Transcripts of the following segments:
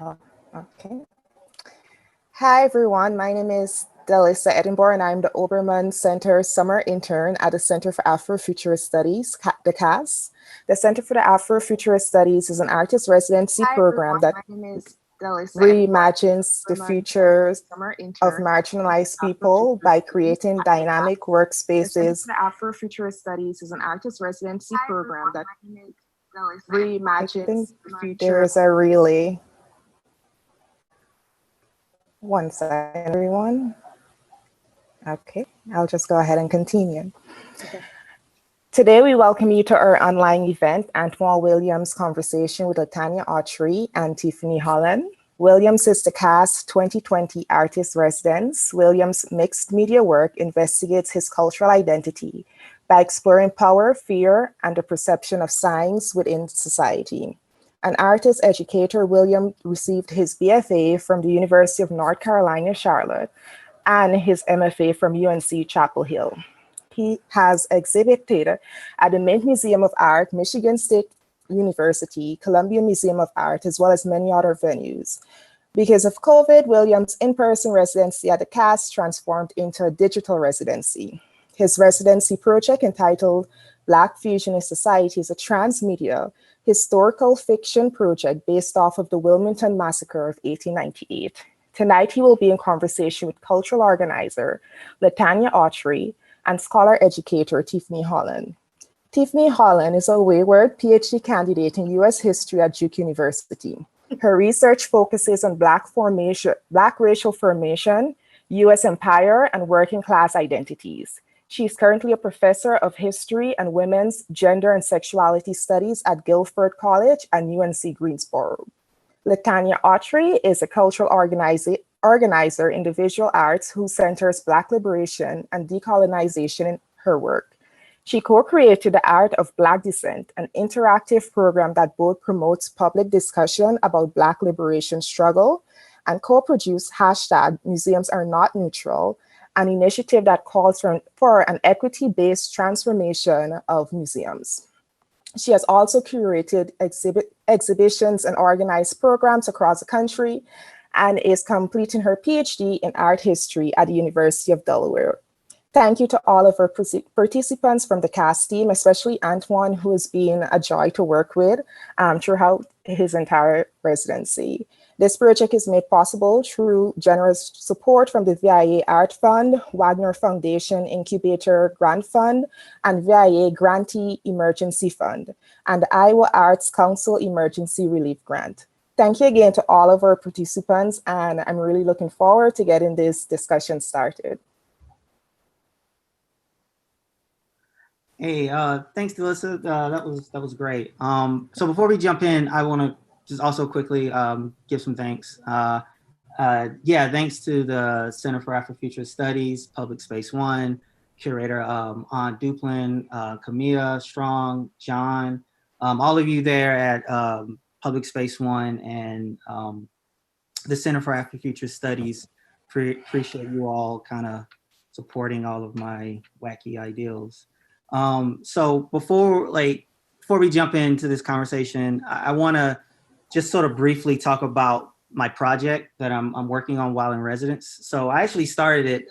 Oh, okay. Hi, everyone. My name is Delissa Edinburgh, and I'm the Obermann Center Summer Intern at the Center for Afrofuturist Studies, the CAS. The Center for the Afrofuturist Studies is an artist residency program that reimagines the futures of marginalized people by creating dynamic workspaces. The Center for the Afrofuturist Studies is an artist residency program that reimagines the future. There's a relay. One second, everyone. Okay, I'll just go ahead and continue. Okay. Today, we welcome you to our online event, Antoine Williams' Conversation with LaTanya Autry and Tiffany Holland. Williams is the CAS 2020 Artist Residence. Williams' mixed media work investigates his cultural identity by exploring power, fear, and the perception of signs within society. An artist educator, Williams received his BFA from the University of North Carolina, Charlotte, and his MFA from UNC Chapel Hill. He has exhibited at the Mint Museum of Art, Michigan State University, Columbia Museum of Art, as well as many other venues. Because of COVID, Williams' in-person residency at the CAS transformed into a digital residency. His residency project, entitled Black Fusionist Society, is a transmedia historical fiction project based off of the Wilmington Massacre of 1898. Tonight, he will be in conversation with cultural organizer LaTanya Autry and scholar educator Tiffany Holland. Tiffany Holland is a wayward PhD candidate in US history at Duke University. Her research focuses on Black racial formation, US empire, and working class identities. She is currently a professor of history and women's gender and sexuality studies at Guilford College and UNC Greensboro. LaTanya Autry is a cultural organizer in the visual arts who centers Black liberation and decolonization in her work. She co-created the Art of Black Descent, an interactive program that both promotes public discussion about Black liberation struggle and co-produced #MuseumsAreNotNeutral, an initiative that calls for an equity-based transformation of museums. She has also curated exhibitions and organized programs across the country and is completing her PhD in art history at the University of Delaware. Thank you to all of our participants from the CAS team, especially Antoine, who has been a joy to work with throughout his entire residency. This project is made possible through generous support from the VIA Art Fund, Wagner Foundation Incubator Grant Fund, and VIA Grantee Emergency Fund, and the Iowa Arts Council Emergency Relief Grant. Thank you again to all of our participants, and I'm really looking forward to getting this discussion started. Hey, thanks, Delissa. That was great. So before we jump in, I want to just also quickly give some thanks. Thanks to the Center for Afrofuturist Studies, Public Space One, curator Aunt Duplin, Camilla Strong, John, all of you there at Public Space One and the Center for Afrofuturist Studies. Appreciate you all kind of supporting all of my wacky ideals. So before we jump into this conversation, I want to just sort of briefly talk about my project that I'm working on while in residence. So I actually started it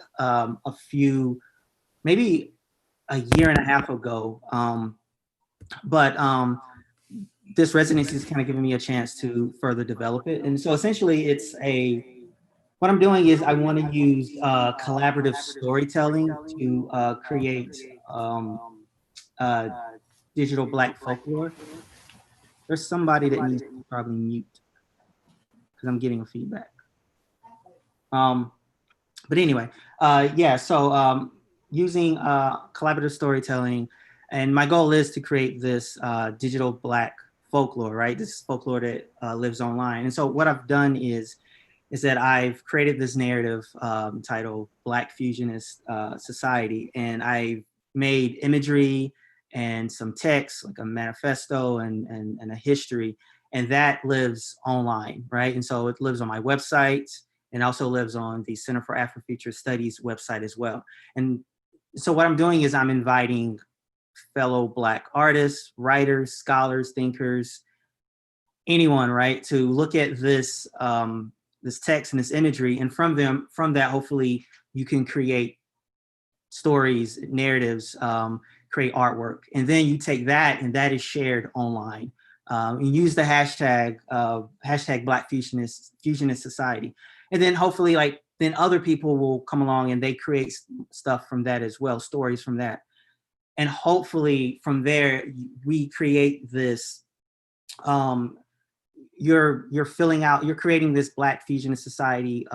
maybe a year and a half ago. But this residency is kind of giving me a chance to further develop it. And so essentially what I'm doing is I want to use collaborative storytelling to create digital Black folklore. There's somebody that needs to probably mute because I'm getting a feedback. But anyway, so using collaborative storytelling, and my goal is to create this digital Black folklore, right? This folklore that lives online. And so what I've done is that I've created this narrative titled Black Fusionist Society, and I've made imagery and some text, like a manifesto and a history, and that lives online, right? And so it lives on my website and also lives on the Center for Afrofuturist Studies website as well. And so what I'm doing is I'm inviting fellow Black artists, writers, scholars, thinkers, anyone, right, to look at this this text and this imagery, and from that, hopefully you can create stories, narratives, create artwork, and then you take that and that is shared online. And use the hashtag Black Fusionist Society, and then hopefully then other people will come along and they create stuff from that as well, stories from that, and hopefully from there we create this. You're creating this Black Fusionist Society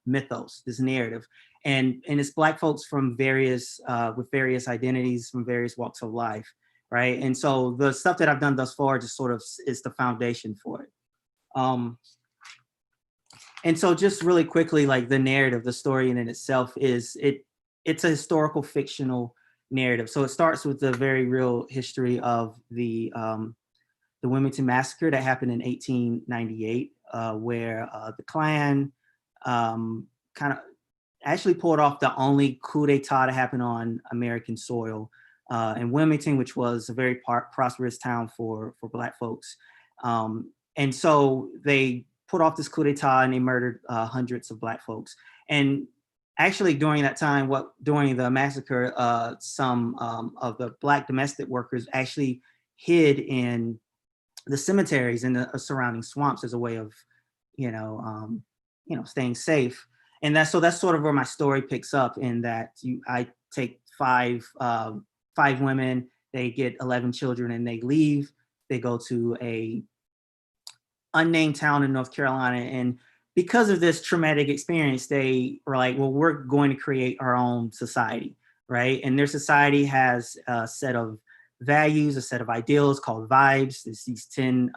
mythos, this narrative, and it's Black folks from various with various identities from various walks of life, right? And so the stuff that I've done thus far just sort of is the foundation for it. And so just really quickly, like the narrative, the story in itself it's a historical fictional narrative. So it starts with the very real history of the Wilmington Massacre that happened in 1898, where the Klan kind of actually pulled off the only coup d'etat to happen on American soil in Wilmington, which was a very prosperous town for Black folks. And so they put off this coup d'etat and they murdered hundreds of Black folks. And actually during that time, during the massacre, some of the Black domestic workers actually hid in the cemeteries and the surrounding swamps as a way of, staying safe. And that's sort of where my story picks up, in that I take five women, they get 11 children, and they leave. They go to a unnamed town in North Carolina, and because of this traumatic experience, they were like, well, we're going to create our own society, right? And their society has a set of values, a set of ideals called vibes. There's these 10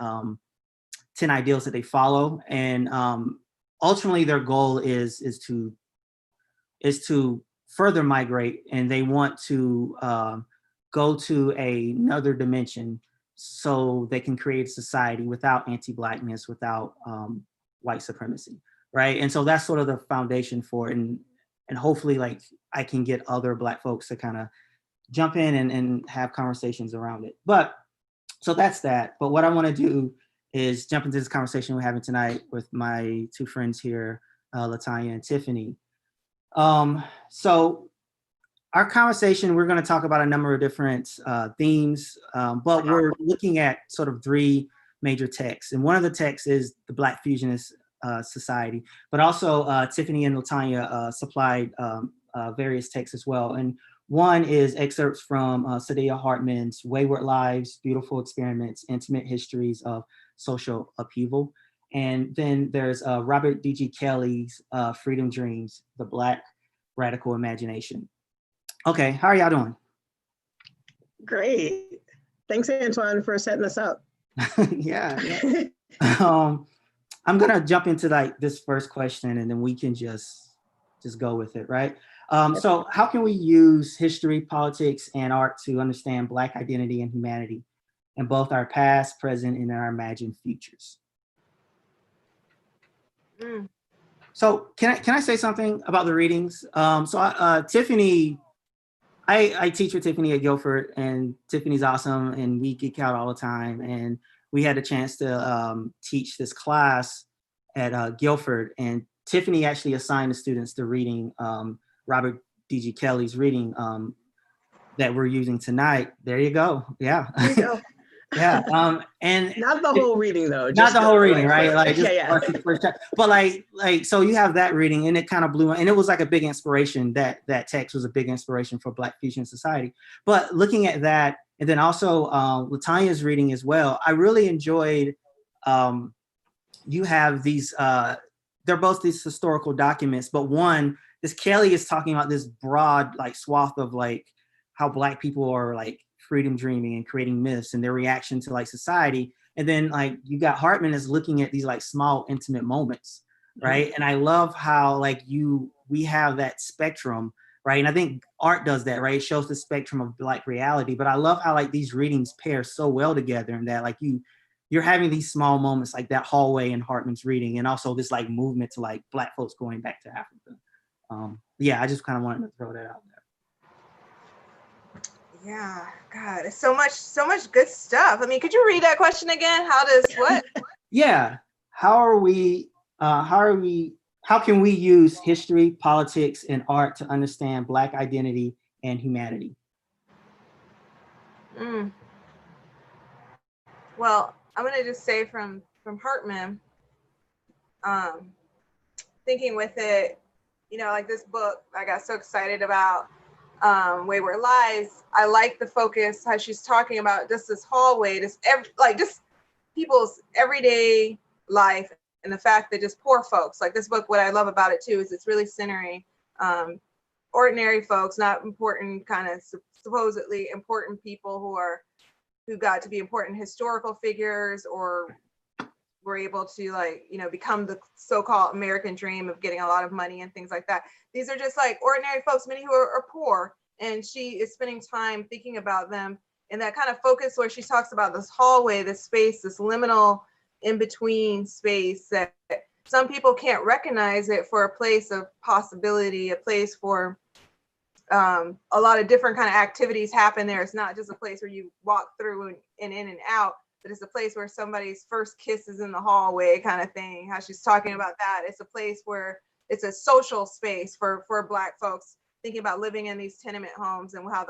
ideals that they follow, and ultimately their goal is to further migrate, and they want to go to another dimension so they can create a society without anti-Blackness, without white supremacy, right? And so that's sort of the foundation for it, and hopefully I can get other Black folks to kind of jump in and have conversations around it. But so that's that. But what I want to do is jump into this conversation we're having tonight with my two friends here, LaTanya and Tiffany. So our conversation, we're going to talk about a number of different themes, but we're looking at sort of three major texts. And one of the texts is the Black Fusionist Society, but also Tiffany and LaTanya supplied various texts as well. And one is excerpts from Saidiya Hartman's Wayward Lives, Beautiful Experiments, Intimate Histories of Social Upheaval. And then there's Robert D.G. Kelley's Freedom Dreams, The Black Radical Imagination. Okay, how are y'all doing? Great. Thanks, Antoine, for setting us up. Yeah. I'm gonna jump into this first question, and then we can just go with it, right? So how can we use history, politics, and art to understand Black identity and humanity in both our past, present, and our imagined futures? So can I say something about the readings? Tiffany, I teach with Tiffany at Guilford, and Tiffany's awesome, and we geek out all the time. And we had a chance to teach this class at Guilford, and Tiffany actually assigned the students to reading Robert D.G. Kelley's reading that we're using tonight. There you go. Yeah. There you go. Yeah. And not the whole reading though. Not the whole reading, right? Yeah. But so you have that reading, and it kind of blew, and it was like a big inspiration. That text was a big inspiration for Black Fusionist Society. But looking at that, and then also LaTanya's reading as well, I really enjoyed. You have these. They're both these historical documents, but this Kelley is talking about this broad swath of how Black people are freedom dreaming and creating myths and their reaction to society. And then you got Hartman is looking at these small intimate moments, right? And I love how we have that spectrum, right? And I think art does that, right? It shows the spectrum of Black reality. But I love how these readings pair so well together, and that you're having these small moments like that hallway in Hartman's reading, and also this movement to Black folks going back to Africa. Yeah, I just kind of wanted to throw that out there. Yeah, God, it's so much good stuff. I mean, could you read that question again? How does what? yeah, how can we use history, politics, and art to understand Black identity and humanity? Well, I'm gonna just say from Hartman, thinking with it, you know, like this book, I got so excited about Wayward Lives. I like the focus, how she's talking about just this hallway, just people's everyday life, and the fact that just poor folks, like this book, what I love about it too, is it's really centering ordinary folks, not important kind of supposedly important people who got to be important historical figures or were able to, like, you know, become the so-called American dream of getting a lot of money and things like that. These are just like ordinary folks, many who are poor, and she is spending time thinking about them in that kind of focus where she talks about this hallway, this space, this liminal in-between space that some people can't recognize it for a place of possibility, a place for a lot of different kind of activities happen there. It's not just a place where you walk through and in and out, but it's a place where somebody's first kiss is in the hallway kind of thing, how she's talking about that. It's a place where it's a social space for Black folks, thinking about living in these tenement homes and how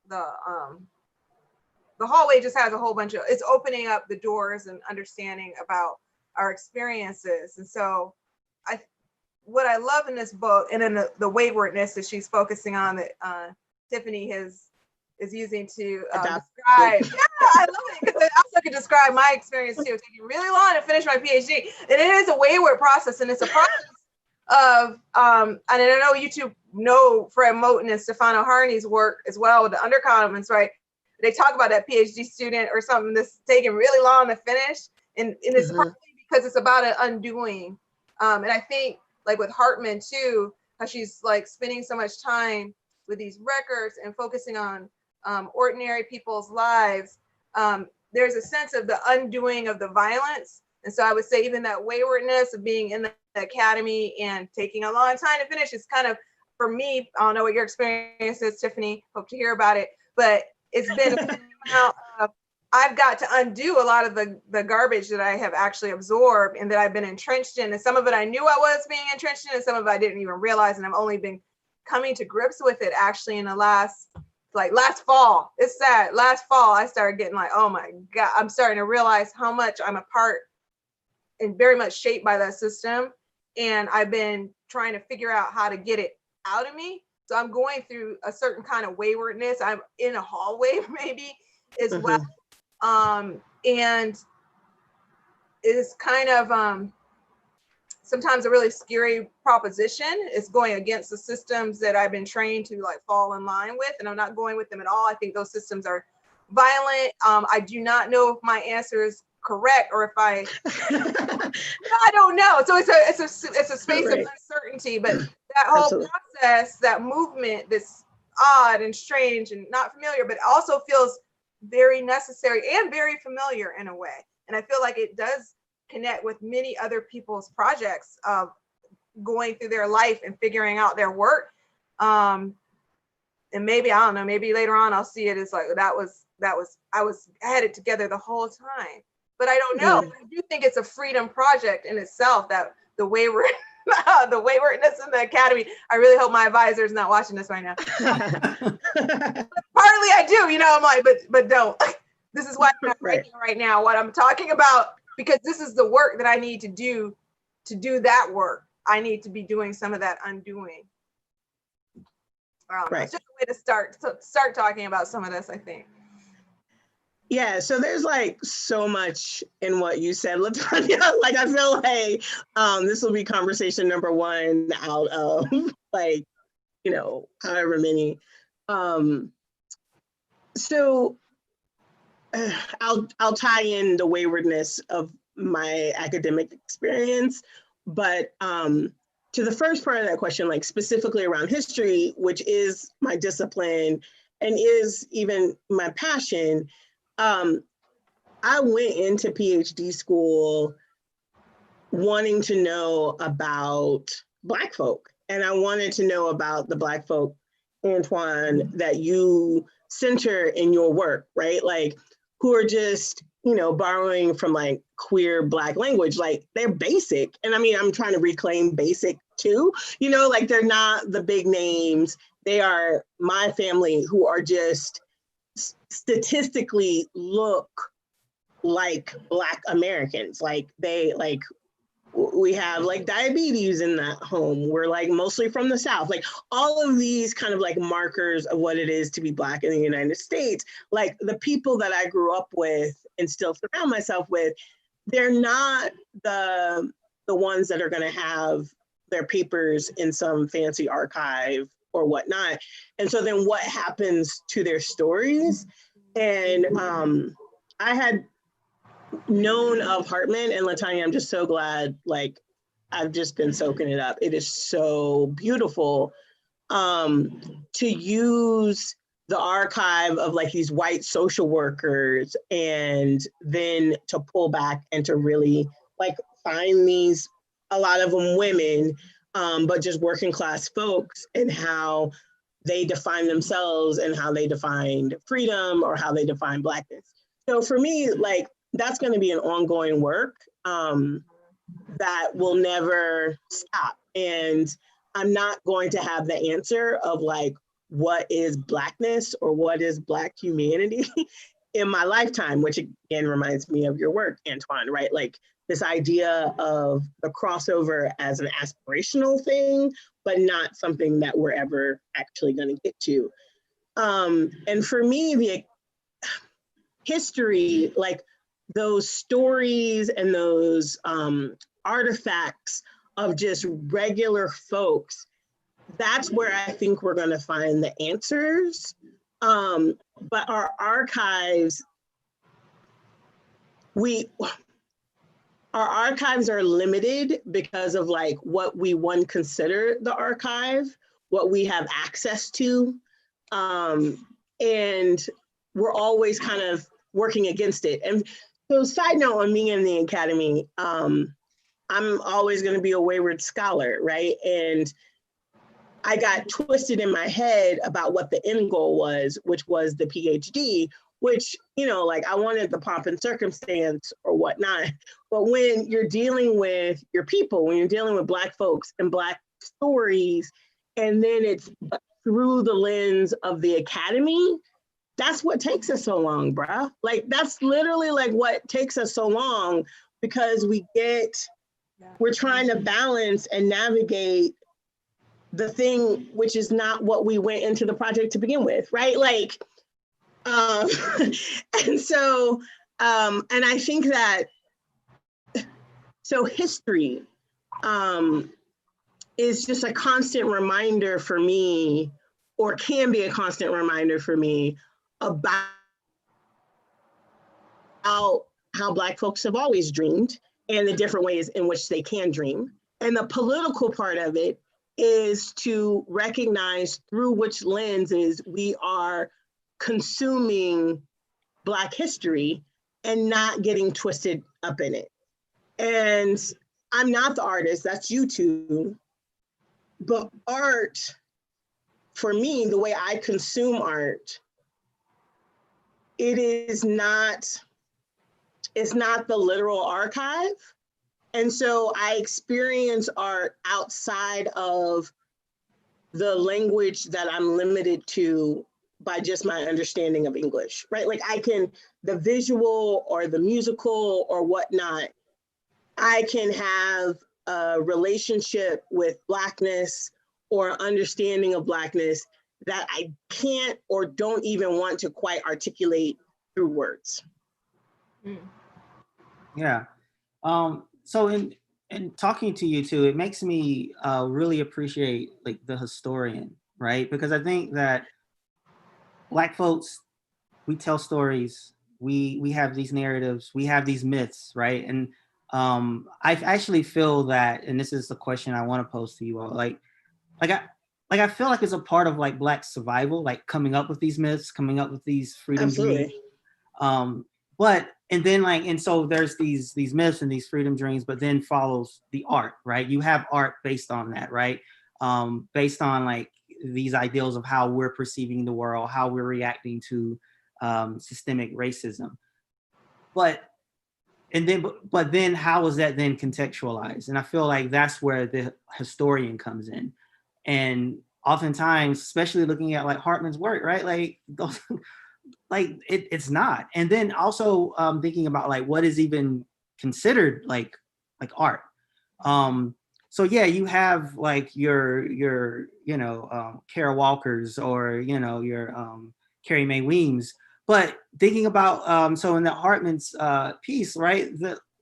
the hallway just has a whole bunch of, it's opening up the doors and understanding about our experiences. And so what I love in this book, and in the waywardness that she's focusing on, that Tiffany is using to describe. Yeah, I love it, because it also can describe my experience too. It's taking really long to finish my PhD, and it is a wayward process, and it's a process of, and I know you two know Fred Moten and Stefano Harney's work as well with the undercommons, right? They talk about that PhD student or something that's taking really long to finish, and it's partly because it's about an undoing. And I think, like with Hartman too, how she's like spending so much time with these records and focusing on ordinary people's lives. There's a sense of the undoing of the violence. And so I would say even that waywardness of being in the academy and taking a long time to finish is kind of, for me, I don't know what your experience is, Tiffany, hope to hear about it, but it's been I've got to undo a lot of the garbage that I have actually absorbed and that I've been entrenched in. And some of it I knew I was being entrenched in, and some of it I didn't even realize. And I've only been coming to grips with it actually in the last fall. It's sad. Last fall, I started getting like, oh my God, I'm starting to realize how much I'm a part and very much shaped by that system. And I've been trying to figure out how to get it out of me. So I'm going through a certain kind of waywardness. I'm in a hallway maybe as well. And it is kind of sometimes a really scary proposition. It's going against the systems that I've been trained to like fall in line with, and I'm not going with them at all. I think those systems are violent. I do not know if my answer is correct or if I don't know. So it's a space of uncertainty, but that whole process, that movement, that's odd and strange and not familiar, but also feels very necessary and very familiar in a way. And I feel like it does connect with many other people's projects of going through their life and figuring out their work. And maybe, I don't know, maybe later on I'll see it as like, I had it together the whole time, but I don't know. I do think it's a freedom project in itself, that the waywardness in the academy. I really hope my advisor is not watching this right now. Partly I do, you know, I'm like, but don't. This is why I'm not writing right now, what I'm talking about, because this is the work that I need to do that work. I need to be doing some of that undoing. It's just a way to start talking about some of this, I think. Yeah, so there's like so much in what you said, LaTanya. Like, I feel like this will be conversation number one out of like, you know, however many. So I'll tie in the waywardness of my academic experience, but to the first part of that question, like specifically around history, which is my discipline and is even my passion. I went into PhD school wanting to know about Black folk, and I wanted to know about the Black folk, Antoine, that you center in your work, right? Like, who are just you know, borrowing from like queer Black language, like they're basic. And I mean, I'm trying to reclaim basic too, you know, like they're not the big names. They are my family who are just statistically look like Black Americans. Like we have like diabetes in that home. We're like mostly from the South. Like all of these kind of like markers of what it is to be Black in the United States. Like the people that I grew up with and still surround myself with, they're not the ones that are going to have their papers in some fancy archive or whatnot. And so then what happens to their stories? And I had known of Hartman and LaTanya. I'm just so glad, like, I've just been soaking it up. It is so beautiful to use the archive of like these white social workers and then to pull back and to really like find these, a lot of them women, but just working class folks and how they define themselves and how they defined freedom or how they define Blackness. So for me, like, that's going to be an ongoing work that will never stop. And I'm not going to have the answer of like, what is Blackness or what is Black humanity in my lifetime, which again reminds me of your work, Antoine, right? Like this idea of the crossover as an aspirational thing, but not something that we're ever actually going to get to. And for me, the history, like those stories and those artifacts of just regular folks, that's where I think we're going to find the answers. But our archives, our archives are limited because of like what we consider the archive, what we have access to. And we're always kind of working against it. And so side note on me and the Academy, I'm always going to be a wayward scholar, right? And I got twisted in my head about what the end goal was, which was the PhD, which, you know, like I wanted the pomp and circumstance or whatnot. But when you're dealing with your people, when you're dealing with Black folks and Black stories, and then it's through the lens of the Academy, that's what takes us so long, bruh. Like, that's literally like what takes us so long, because we're trying to balance and navigate the thing, which is not what we went into the project to begin with, right? Like, and so, and I think that, so history is just a constant reminder for me, or can be a constant reminder for me about how Black folks have always dreamed and the different ways in which they can dream. And the political part of it is to recognize through which lenses we are consuming Black history and not getting twisted up in it. And I'm not the artist, that's you two, but art, for me, the way I consume art, it's not the literal archive. And so I experience art outside of the language that I'm limited to by just my understanding of English, right? Like the visual or the musical or whatnot, I can have a relationship with Blackness or understanding of Blackness that I can't or don't even want to quite articulate through words. Yeah. So in talking to you two, it makes me really appreciate like the historian, right? Because I think that Black folks, we tell stories, we have these narratives, we have these myths, right? And I actually feel that, and this is the question I want to pose to you all, I feel like it's a part of like Black survival, like coming up with these myths, coming up with these freedom dreams. And so there's these myths and these freedom dreams, but then follows the art, right? You have art based on that, right? Based on like these ideals of how we're perceiving the world, how we're reacting to systemic racism. but then how is that then contextualized? And I feel like that's where the historian comes in. And oftentimes, especially looking at like Hartman's work, right? Like those, like it's not. And then also thinking about like what is even considered like art. So yeah, you have like your Kara Walkers or your Carrie Mae Weems. But thinking about so in the Hartman's piece, right?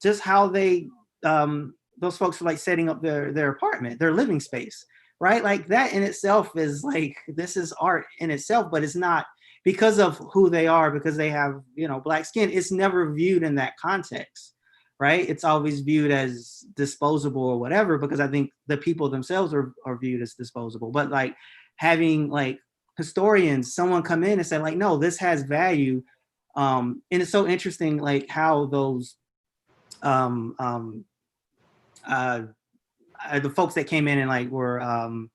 Just how they those folks are like setting up their apartment, their living space, right? Like that in itself is like, this is art in itself, but it's not because of who they are, because they have Black skin. It's never viewed in that context, right? It's always viewed as disposable or whatever, because I think the people themselves are viewed as disposable. But like having like historians, someone come in and say like, no, this has value. And it's so interesting, like how those the folks that came in and like were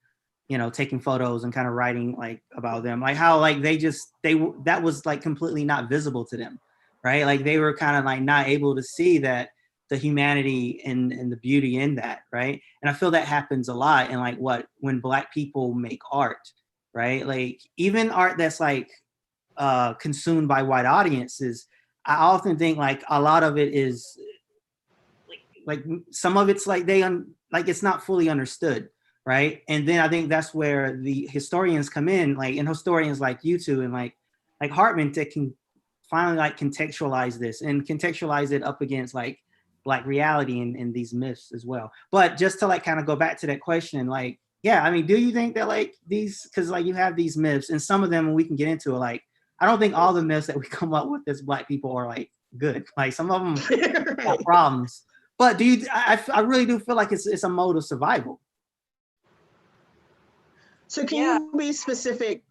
taking photos and kind of writing like about them, like how like that was like completely not visible to them, right? Like they were kind of like not able to see that the humanity and the beauty in that, right? And I feel that happens a lot in like when Black people make art, right? Like even art that's like consumed by white audiences, I often think like a lot of it is like some of it's like like it's not fully understood, right? And then I think that's where the historians come in, like, and historians like you two and like Hartman, that can finally like contextualize this and contextualize it up against like Black reality and these myths as well. But just to like kind of go back to that question, like, yeah, I mean, do you think that like these, because like you have these myths and some of them, we can get into it, like, I don't think all the myths that we come up with as Black people are like good. Like some of them have problems. But I really do feel like it's a mode of survival. So can you be specific,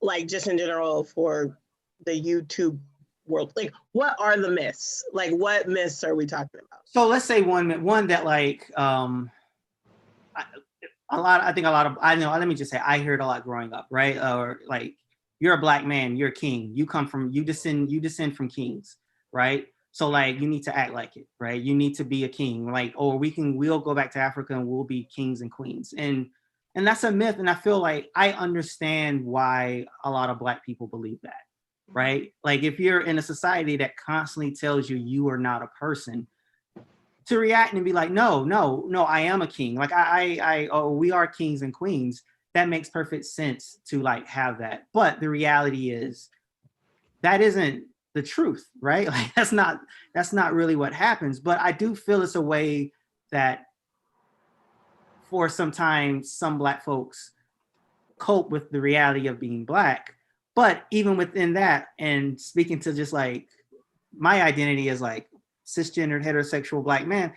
like just in general for the YouTube world? Like what are the myths? Like what myths are we talking about? So let's say one that like, let me just say, I heard a lot growing up, right? Or like, you're a Black man, you're a king. You descend from kings, right? So like, you need to act like it, right? You need to be a king, like, or we'll go back to Africa and we'll be kings and queens. And that's a myth. And I feel like I understand why a lot of Black people believe that, right? Like if you're in a society that constantly tells you you are not a person, to react and be like, no, I am a king. Like we are kings and queens. That makes perfect sense to like have that. But the reality is that isn't the truth, right? Like that's not really what happens. But I do feel it's a way that for sometimes some Black folks cope with the reality of being Black. But even within that, and speaking to just like my identity as like cisgendered heterosexual Black man,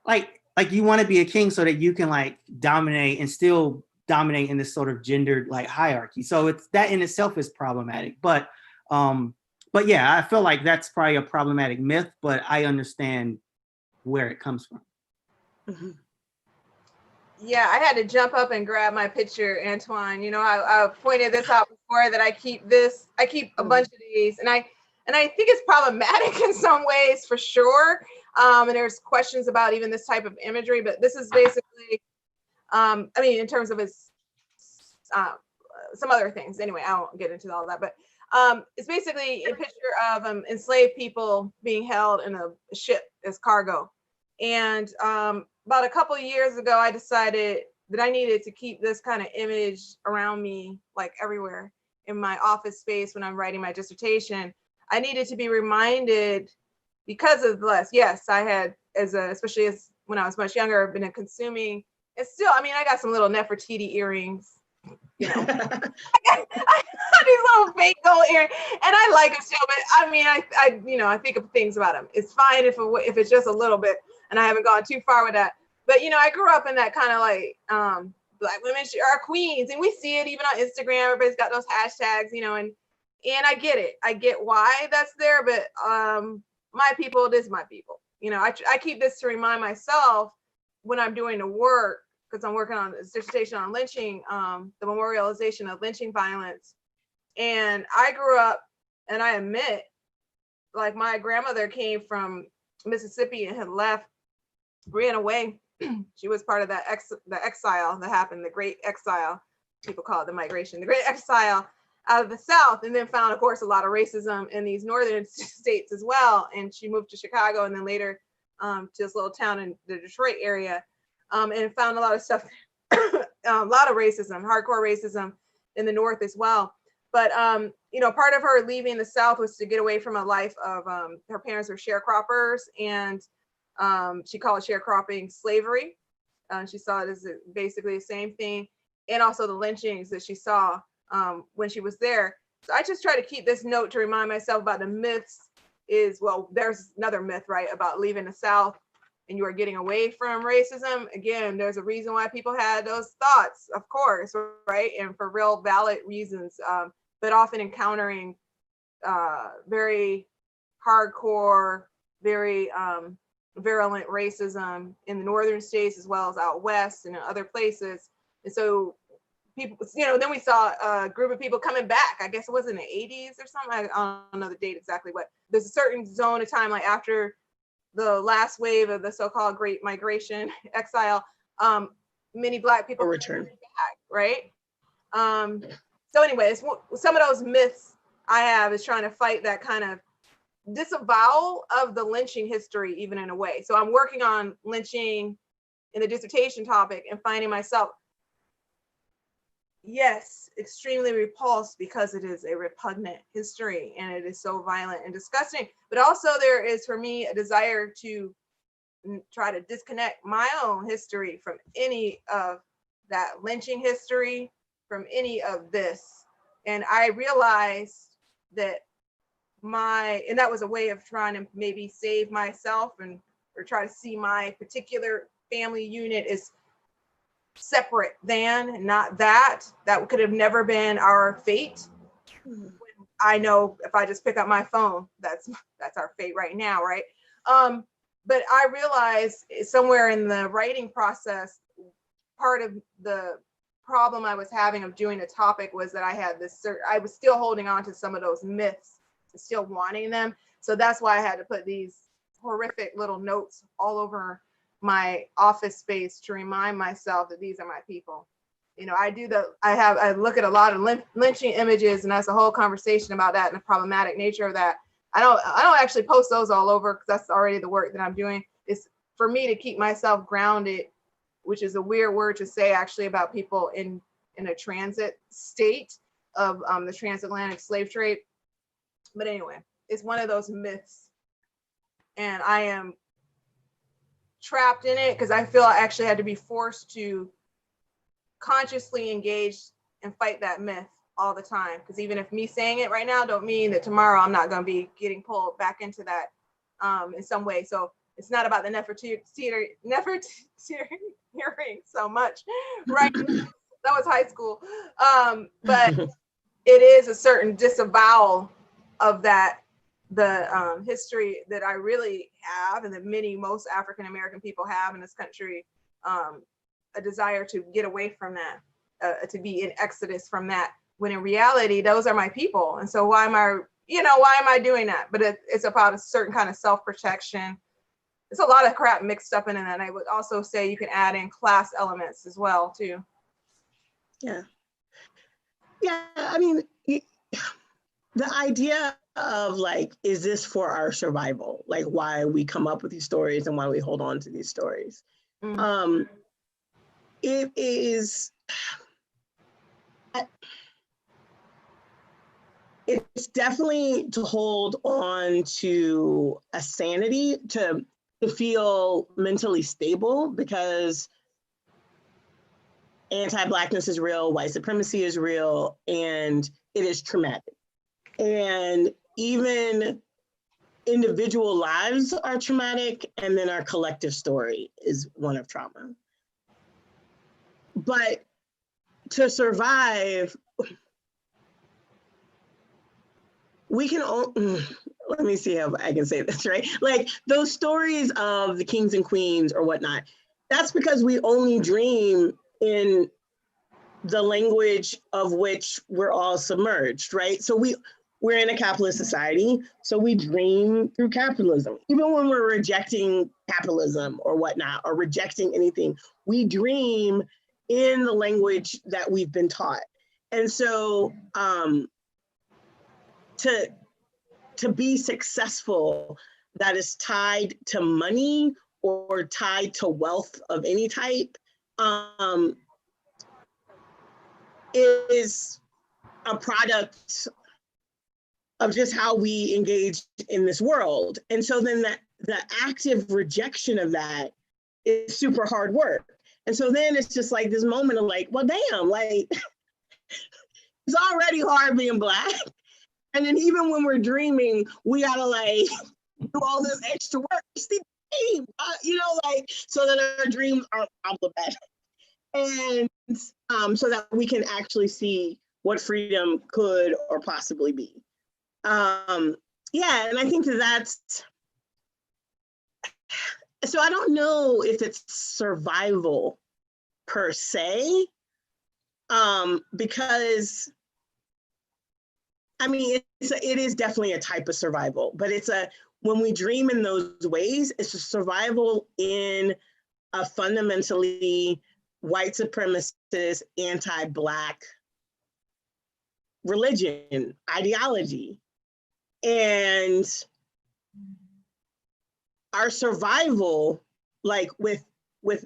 like you want to be a king so that you can like dominate and still dominate in this sort of gendered like hierarchy. So it's that in itself is problematic. But yeah, I feel like that's probably a problematic myth, but I understand where it comes from. Mm-hmm. Yeah, I had to jump up and grab my picture, Antoine. I pointed this out before that I keep a bunch of these, and I think it's problematic in some ways for sure. And there's questions about even this type of imagery, but this is basically, I mean, in terms of its some other things. Anyway, I won't get into all that, but it's basically a picture of enslaved people being held in a ship as cargo. And about a couple of years ago, I decided that I needed to keep this kind of image around me, like everywhere in my office space when I'm writing my dissertation. I needed to be reminded because of this. Yes, I had, especially as when I was much younger, been consuming. And still, I mean, I got some little Nefertiti earrings. I got these little fake gold earrings, and I like them still. But I mean, I think of things about them. It's fine if it's just a little bit, and I haven't gone too far with that. But I grew up in that kind of like Black women are queens, and we see it even on Instagram. Everybody's got those hashtags, and I get it. I get why that's there, but my people, this is my people. I keep this to remind myself when I'm doing the work, because I'm working on a dissertation on lynching, the memorialization of lynching violence. And I grew up, and I admit like my grandmother came from Mississippi and had left, ran away. She was part of that the exile that happened, the Great Exile. People call it the migration, the Great Exile out of the South, and then found, of course, a lot of racism in these northern states as well. And she moved to Chicago and then later to this little town in the Detroit area, and found a lot of stuff, a lot of racism, hardcore racism in the North as well. But, you know, part of her leaving the South was to get away from a life of, her parents were sharecroppers, and she called sharecropping slavery. She saw it as basically the same thing, and also the lynchings that she saw when she was there. So I just try to keep this note to remind myself about the myths is, well, there's another myth, right, about leaving the South and you are getting away from racism. Again, there's a reason why people had those thoughts, of course, right, and for real valid reasons, but often encountering very hardcore, very virulent racism in the northern states as well as out west and in other places. And so people, you know, then we saw a group of people coming back. I guess it was in the 80s or something. I don't know the date exactly, but there's a certain zone of time, like after the last wave of the so-called Great Migration, exile, many Black people return back, right? So anyways, some of those myths I have is trying to fight that kind of disavowal of the lynching history, even in a way. So I'm working on lynching in the dissertation topic and finding myself, yes, extremely repulsed because it is a repugnant history and it is so violent and disgusting. But also there is, for me, a desire to try to disconnect my own history from any of that lynching history, from any of this. And I realized that and that was a way of trying to maybe save myself or try to see my particular family unit as separate than, not that could have never been our fate. When I know if I just pick up my phone, that's our fate right now, right? But I realized somewhere in the writing process, part of the problem I was having of doing a topic was that I had I was still holding on to some of those myths, still wanting them. So that's why I had to put these horrific little notes all over my office space to remind myself that these are my people. You know, I look at a lot of lynching images, and that's a whole conversation about that and the problematic nature of that. I don't actually post those all over because that's already the work that I'm doing. It's for me to keep myself grounded, which is a weird word to say actually about people in a transit state of the transatlantic slave trade. But anyway, it's one of those myths, and I am trapped in it because I feel I actually had to be forced to consciously engage and fight that myth all the time. Because even if me saying it right now don't mean that tomorrow I'm not going to be getting pulled back into that in some way. So it's not about the never-teetering so much, right? That was high school. But it is a certain disavowal of the history that I really have, and that most African American people have in this country, a desire to get away from that, to be in exodus from that, when in reality, those are my people. And so why am I doing that? But it's about a certain kind of self-protection. It's a lot of crap mixed up in it. And I would also say you can add in class elements as well, too. Yeah. Yeah, I mean, the idea of like, is this for our survival? Like why we come up with these stories and why we hold on to these stories. Mm-hmm. It is, it's definitely to hold on to a sanity, to feel mentally stable, because anti-Blackness is real, white supremacy is real, and it is traumatic. And even individual lives are traumatic, and then our collective story is one of trauma. But to survive, we can, let me see how I can say this, right? Like those stories of the kings and queens or whatnot, that's because we only dream in the language of which we're all submerged, right? So we're in a capitalist society, so we dream through capitalism. Even when we're rejecting capitalism or whatnot, or rejecting anything, we dream in the language that we've been taught. And so to be successful that is tied to money or tied to wealth of any type is a product of just how we engage in this world. And so then the active rejection of that is super hard work. And so then it's just like this moment of like, well, damn, like it's already hard being Black. And then even when we're dreaming, we gotta like do all this extra work. It's the dream, you know, like so that our dreams aren't problematic. And so that we can actually see what freedom could or possibly be. Yeah, and I think that's, so I don't know if it's survival per se, because I mean, it is definitely a type of survival, but when we dream in those ways, it's a survival in a fundamentally white supremacist, anti-Black religion, ideology. And our survival, like with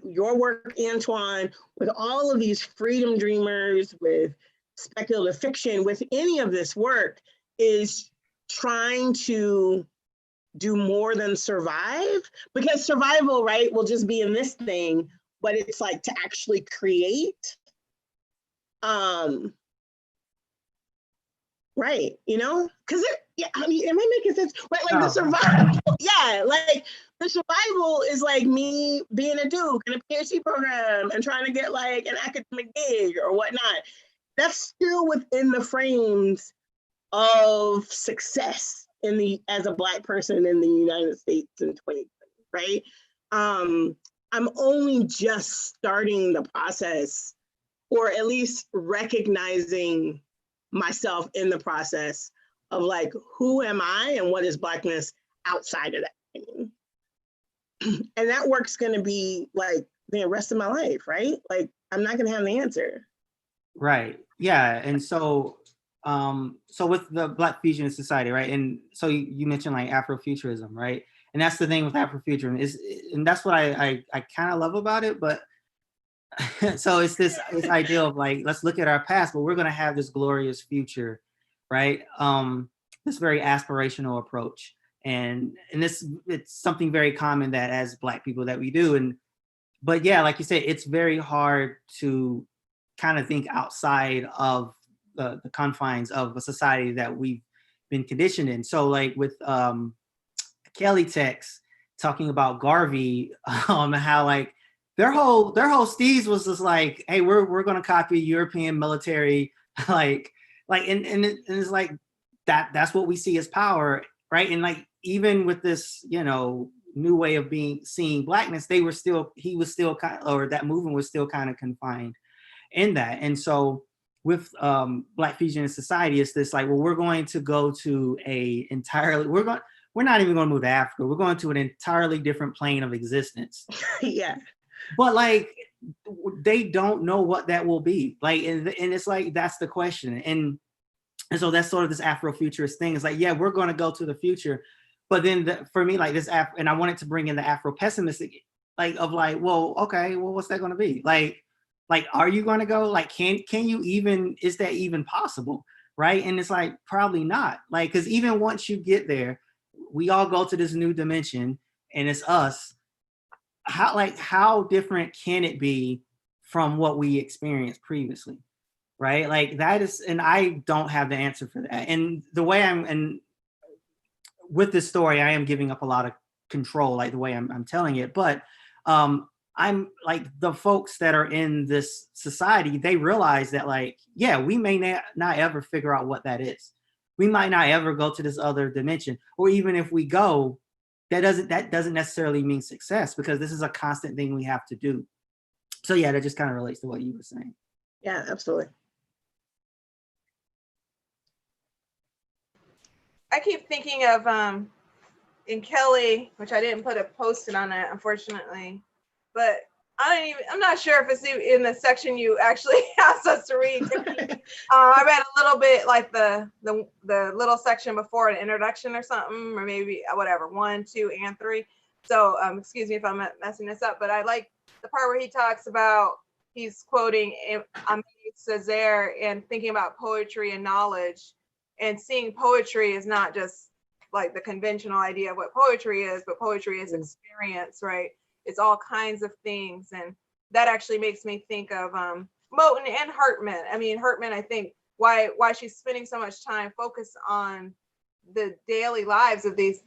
your work, Antoine, with all of these freedom dreamers, with speculative fiction, with any of this work, is trying to do more than survive, because survival, right, will just be in this thing, but it's like to actually create, right, you know, because yeah, I mean, am I making sense? Right, like the survival, yeah, like the survival is like me being a Duke in a PhD program and trying to get like an academic gig or whatnot. That's still within the frames of success as a Black person in the United States in 2020, right? I'm only just starting the process, or at least recognizing myself in the process of like, who am I and what is Blackness outside of that thing? And that work's gonna be like the rest of my life, right? Like, I'm not gonna have the answer. Right, yeah, and so with the Black Fusionist Society, right? And so you mentioned like Afrofuturism, right? And that's the thing with Afrofuturism and that's what I kind of love about it. But so it's this idea of like, let's look at our past, but we're going to have this glorious future, right? This very aspirational approach, and it's something very common that as Black people that we do. But yeah, like you said, it's very hard to kind of think outside of the confines of a society that we've been conditioned in. So like with Kelly text talking about Garvey, how like their whole steez was just like, hey, we're gonna copy European military, and it's like that's what we see as power, right? And like even with this, you know, new way of seeing Blackness, he was still kind of, or that movement was still kind of confined in that. And so with Black Fusionist Society, it's this like, well, we're going to go to we're not even going to move to Africa. We're going to an entirely different plane of existence. Yeah. But like, they don't know what that will be. Like, and it's like, that's the question. And so that's sort of this Afrofuturist thing. It's like, yeah, we're going to go to the future. But then for me, like this, and I wanted to bring in the Afro-pessimistic, like of like, well, okay, well, what's that going to be? Like, are you going to go? Like, can you even, is that even possible? Right. And it's like, probably not. Like, because even once you get there, we all go to this new dimension and it's us. How different can it be from what we experienced previously? Right. Like that is, and I don't have the answer for that. And the way and with this story, I am giving up a lot of control, like the way I'm telling it. But I'm like, the folks that are in this society, they realize that like, yeah, we may not ever figure out what that is. We might not ever go to this other dimension, or even if we go, that doesn't necessarily mean success, because this is a constant thing we have to do. So yeah, that just kind of relates to what you were saying. Yeah, absolutely. I keep thinking of in Kelly, which I didn't put a post-it on it, unfortunately, but I'm not sure if it's in the section you actually asked us to read. I read a little bit like the little section before an introduction or something, or maybe whatever, 1, 2, and 3. So excuse me if I'm messing this up, but I like the part where he talks about, he's quoting Aimé Césaire and thinking about poetry and knowledge, and seeing poetry is not just like the conventional idea of what poetry is, but poetry is experience, right? It's all kinds of things. And that actually makes me think of Moten and Hartman. I mean, Hartman, I think why she's spending so much time focused on the daily lives of these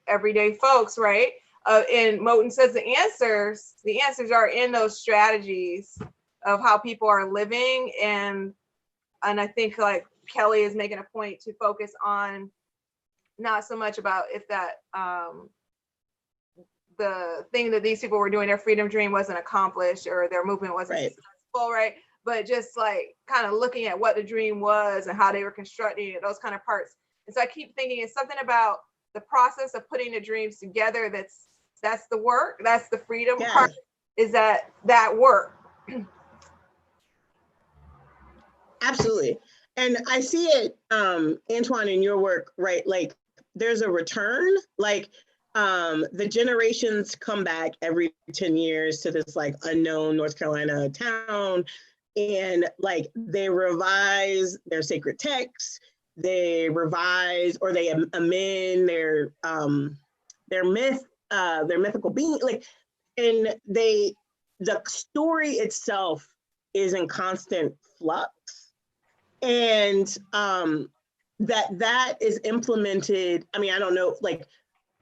everyday folks, right? And Moten says the answers are in those strategies of how people are living. And I think like Kelly is making a point to focus on not so much about if that the thing that these people were doing, their freedom dream wasn't accomplished or their movement wasn't successful, right? But just like kind of looking at what the dream was and how they were constructing it, those kind of parts. And so I keep thinking it's something about the process of putting the dreams together. That's the work. That's the freedom part. Is that work? Absolutely. And I see it, Antoine, in your work, right? Like there's a return, like the generations come back every 10 years to this like unknown North Carolina town, and like they revise their sacred texts, they revise or they amend their mythical being, like, and the story itself is in constant flux. And that is implemented. I mean, I don't know, like,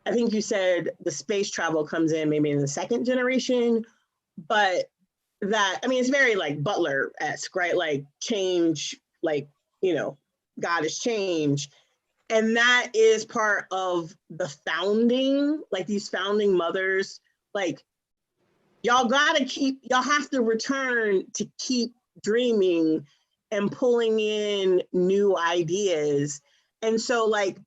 I think you said the space travel comes in maybe in the second generation, but that, I mean, it's very like Butler-esque, right? Like change, like, you know, God is change. And that is part of the founding, like these founding mothers, like y'all have to return to keep dreaming and pulling in new ideas. And so like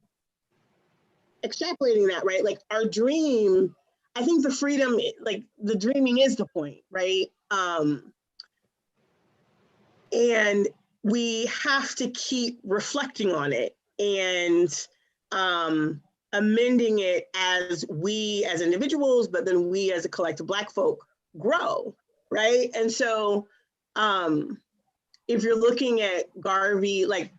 extrapolating that, right? Like our dream, I think the freedom, like the dreaming is the point, right? And we have to keep reflecting on it and amending it as we as individuals, but then we as a collective Black folk grow, right? And so if you're looking at Garvey, like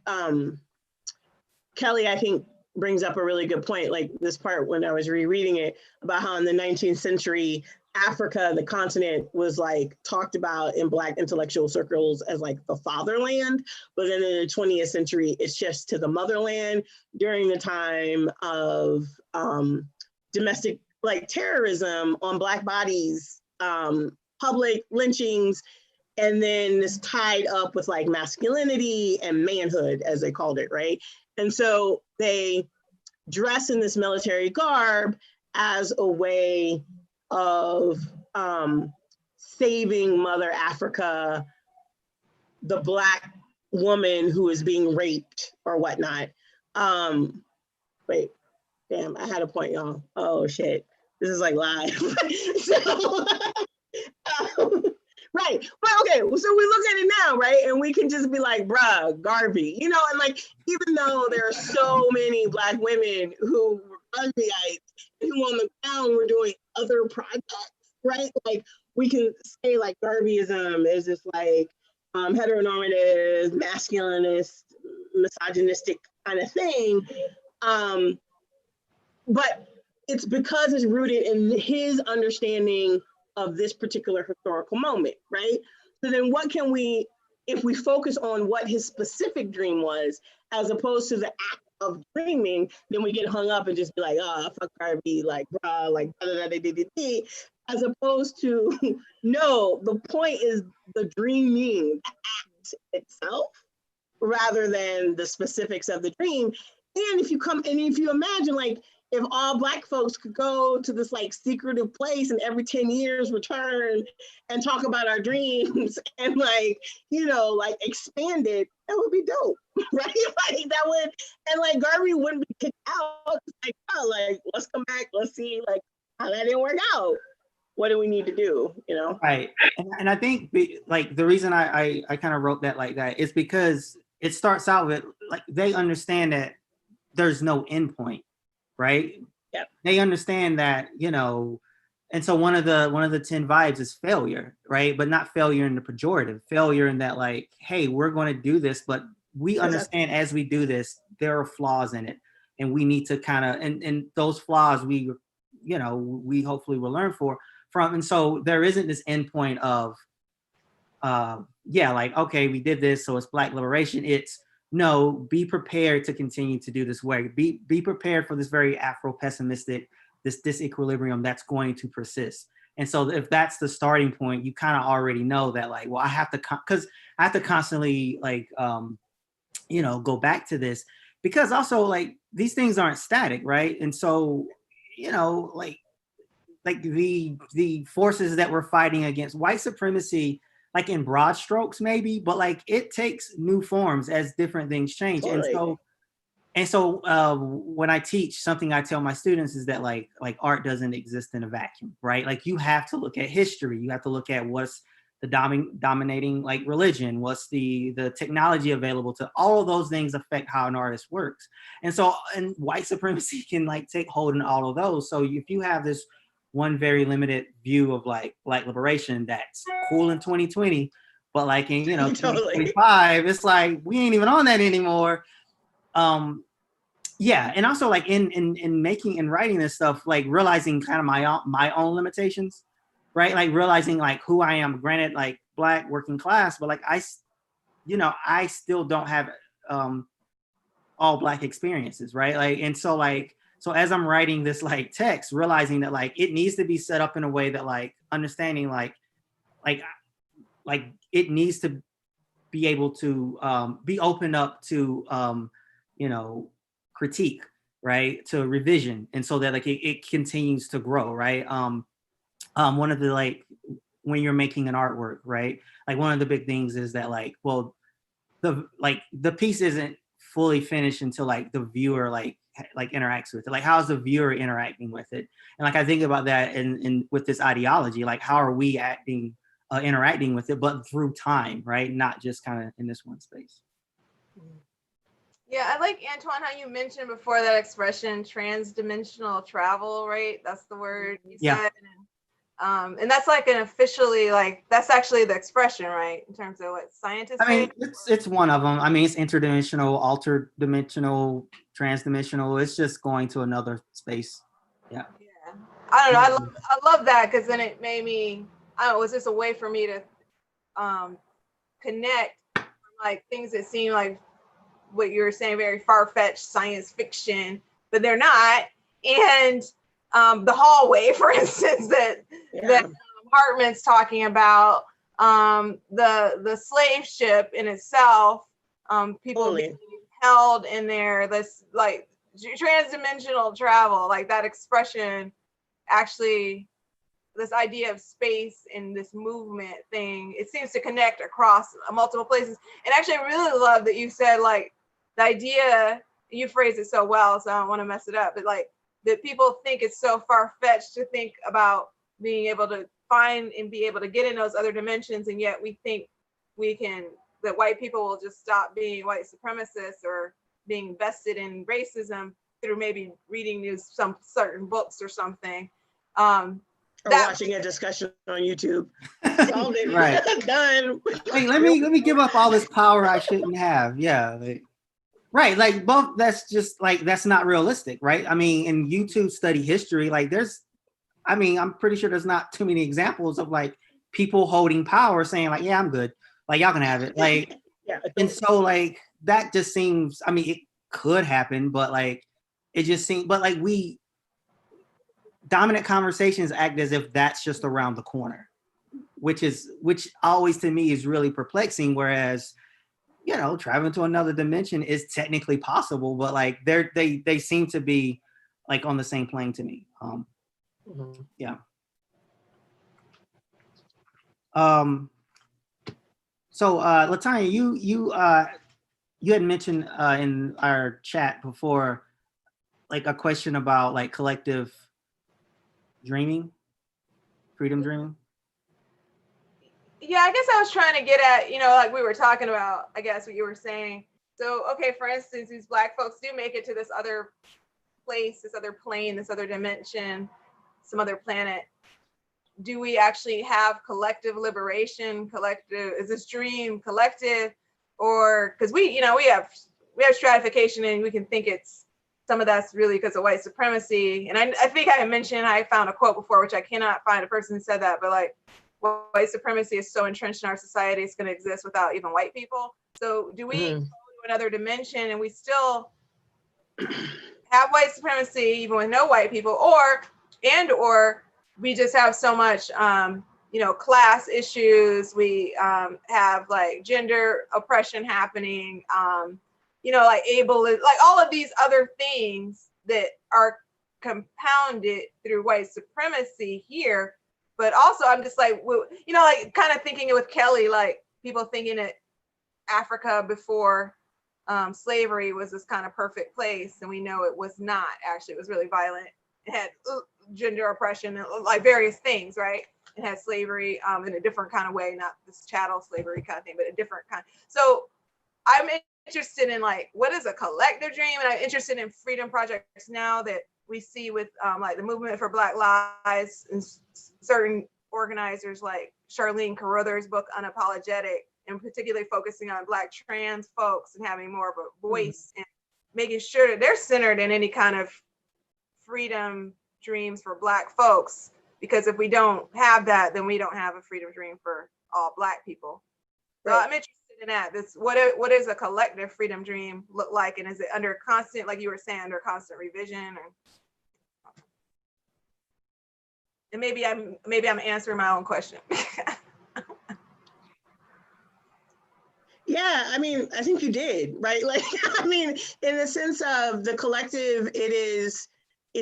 Kelly, I think brings up a really good point, like this part when I was rereading it, about how in the 19th century, Africa, the continent, was like talked about in Black intellectual circles as like the fatherland, but then in the 20th century, it's just to the motherland during the time of domestic like terrorism on Black bodies, public lynchings, and then this tied up with like masculinity and manhood, as they called it, right? And so they dress in this military garb as a way of saving Mother Africa, the Black woman who is being raped or whatnot. Wait, damn, I had a point, y'all. Oh shit, this is like live. So, right, but okay, so we look at it now, right? And we can just be like, bruh, Garvey, you know, and like, even though there are so many Black women who were Garveyites, who on the ground were doing other projects, right? Like, we can say like Garveyism is this like heteronormative, masculinist, misogynistic kind of thing. But it's because it's rooted in his understanding of this particular historical moment, right? So then what can we, if we focus on what his specific dream was, as opposed to the act of dreaming, then we get hung up and just be like, oh, fuck Garvey, like, bruh, like, as opposed to, no, the point is the dreaming, the act itself, rather than the specifics of the dream. And if you imagine, like, if all Black folks could go to this like secretive place and every 10 years return and talk about our dreams and like, you know, like expand it, that would be dope, right? Like that would, and like Garvey wouldn't be kicked out. Like, oh, like, let's come back, let's see like how that didn't work out. What do we need to do, you know? Right. And I think like the reason I kind of wrote that like that is because it starts out with like they understand that there's no end point, right? Yep. They understand that, you know, and so one of the 10 vibes is failure, right? But not failure in the pejorative, failure in that like, hey, we're going to do this, but we understand as we do this, there are flaws in it. And we need to kind of, and those flaws we, you know, we hopefully will learn from. And so there isn't this endpoint of, yeah, like, okay, we did this, so it's Black liberation. It's no, be prepared to continue to do this work. Be prepared for this very Afro-pessimistic, this disequilibrium that's going to persist. And so if that's the starting point, you kind of already know that like, well, I have to, because I have to constantly like, you know, go back to this because also like these things aren't static, right? And so, you know, like the forces that we're fighting against, white supremacy, like in broad strokes maybe, but like it takes new forms as different things change. Totally. And so when I teach, something I tell my students is that like art doesn't exist in a vacuum, right? Like you have to look at history. You have to look at what's the dominating like religion, what's the technology available to all of those things affect how an artist works. And so, and white supremacy can like take hold in all of those. So if you have this one very limited view of like Black liberation that's cool in 2020, but like in, you know, Totally. 2025, it's like, we ain't even on that anymore. Yeah, and also like in making and writing this stuff, like realizing kind of my own limitations, right? Like realizing like who I am, granted like Black working class, but like you know, I still don't have all Black experiences, right? Like, and so like, so as I'm writing this like text, realizing that like it needs to be set up in a way that like understanding like it needs to be able to be open up to you know, critique, right, to revision, and so that like it continues to grow, right? One of the like when you're making an artwork, right, like one of the big things is that like, well, the piece isn't fully finished until like the viewer like interacts with it. Like how's the viewer interacting with it? And like I think about that in with this ideology, like how are we interacting with it, but through time, right? Not just kind of in this one space. Yeah, I like, Antoine, how you mentioned before that expression, trans-dimensional travel, right? That's the word you said. And that's like an officially, like, that's actually the expression, right? In terms of what scientists say. It's one of them. I mean, it's interdimensional, alterdimensional, transdimensional. It's just going to another space. Yeah. Yeah. I don't know. I love that because then it made me, I don't know, it was just a way for me to connect like things that seem like what you were saying, very far-fetched science fiction, but they're not. And the hallway, for instance, that Hartman's talking about, the slave ship in itself, people being held in there, this like trans-dimensional travel, like that expression, actually, this idea of space and this movement thing, it seems to connect across multiple places. And actually, I really love that you said like the idea, you phrased it so well, so I don't want to mess it up, but like that people think it's so far-fetched to think about being able to find and be able to get in those other dimensions, and yet we think that white people will just stop being white supremacists or being vested in racism through maybe reading some certain books or something. Or watching a discussion on YouTube. Solved it. Right. Done. Wait, let me give up all this power I shouldn't have. Yeah. Right, like both, that's just like, that's not realistic, right? I mean, in YouTube study history, like I'm pretty sure there's not too many examples of like people holding power saying like, yeah, I'm good. Like y'all can have it. Like, and so like, that just seems, I mean, it could happen, but like, it just seems, but like dominant conversations act as if that's just around the corner, which always to me is really perplexing. Whereas, you know, traveling to another dimension is technically possible, but like they seem to be like on the same plane to me. Yeah. So LaTanya, you you had mentioned in our chat before, like a question about like collective dreaming, freedom dreaming. Yeah, I guess I was trying to get at, like we were talking about, I guess what you were saying. So, okay, for instance, these Black folks do make it to this other place, this other plane, this other dimension, some other planet. Do we actually have collective liberation, collective, is this dream collective? Or, because we have stratification, and we can think it's, some of that's really because of white supremacy. And I think I mentioned, I found a quote before, which I cannot find a person who said that, but like, white supremacy is so entrenched in our society, it's going to exist without even white people. So do we go to another dimension and we still have white supremacy even with no white people, or we just have so much class issues, we have like gender oppression happening, like like all of these other things that are compounded through white supremacy here. But also I'm just like, like kind of thinking it with Kelly, like people thinking that Africa before slavery was this kind of perfect place, and we know it was not. Actually, it was really violent. It had gender oppression and like various things, right? It had slavery in a different kind of way, not this chattel slavery kind of thing, but a different kind. So I'm interested in like, what is a collective dream? And I'm interested in freedom projects now that we see with like the movement for Black Lives and certain organizers like Charlene Carruthers' book, Unapologetic, and particularly focusing on Black trans folks and having more of a voice and making sure that they're centered in any kind of freedom dreams for Black folks. Because if we don't have that, then we don't have a freedom dream for all Black people. So I'm interested in that. What does a collective freedom dream look like? And is it under constant, like you were saying, under constant revision? And maybe I'm answering my own question. Yeah, I mean, I think you did, right? Like, I mean, in the sense of the collective, it's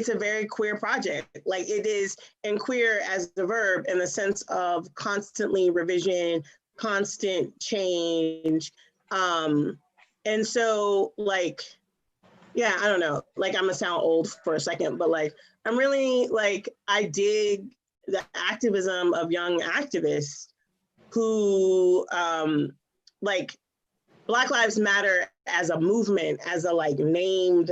a very queer project. Like it is, and queer as the verb in the sense of constantly revision, constant change. And so like, yeah, I don't know, like I'm gonna sound old for a second, but like, I'm really like, I dig the activism of young activists who like Black Lives Matter as a movement, as a like named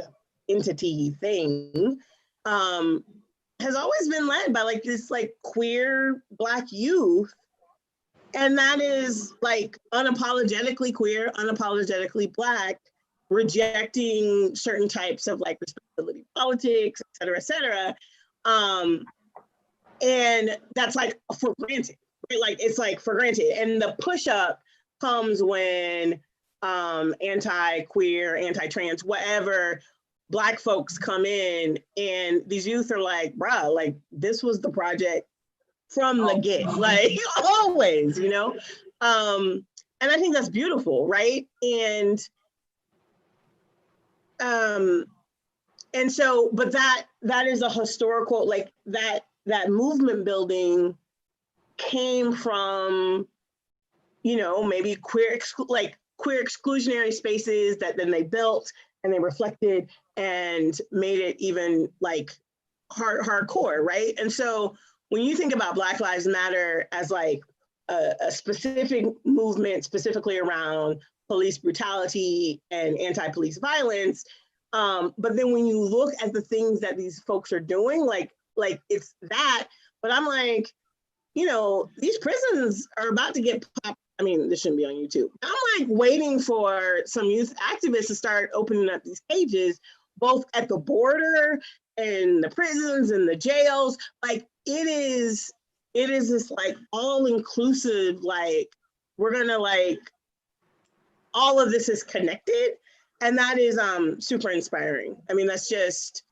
entity thing, has always been led by like this like queer Black youth. And that is like unapologetically queer, unapologetically Black, rejecting certain types of like respectability politics, et cetera, and that's like for granted, right? Like it's like for granted. And the push up comes when anti-queer, anti-trans, whatever, Black folks come in, and these youth are like, bruh, like this was the project from the get, like always, you know? And I think that's beautiful, right? And so, but that is a historical, like that movement building came from, you know, maybe queer exclusionary spaces that then they built and they reflected and made it even like hardcore, right? And so when you think about Black Lives Matter as like a specific movement specifically around police brutality and anti-police violence, but then when you look at the things that these folks are doing, like it's that, but I'm like, you know, these prisons are about to get popped. I mean, this shouldn't be on YouTube. I'm like waiting for some youth activists to start opening up these cages, both at the border and the prisons and the jails. Like it is this like all-inclusive, like we're gonna like, all of this is connected. And that is super inspiring. I mean, that's just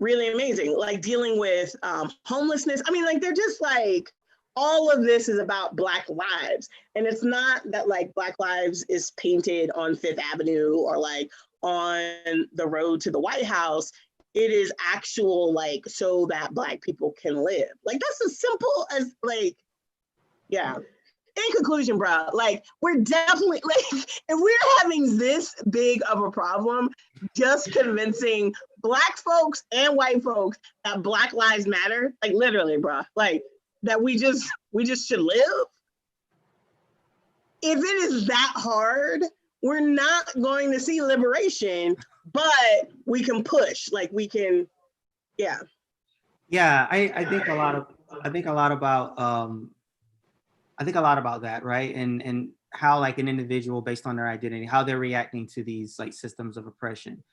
really amazing. Like dealing with homelessness. I mean, like they're just like, all of this is about Black lives. And it's not that like Black lives is painted on Fifth Avenue or like on the road to the White House. It is actual like, so that Black people can live. Like that's as simple as like, yeah. in conclusion, bro, like we're definitely like, if we're having this big of a problem, just convincing Black folks and white folks that Black lives matter, like literally, bro, like that we just should live. If it is that hard, we're not going to see liberation, but we can push, like we can, yeah. Yeah, I think a lot about that, right? And how like an individual based on their identity, how they're reacting to these like systems of oppression.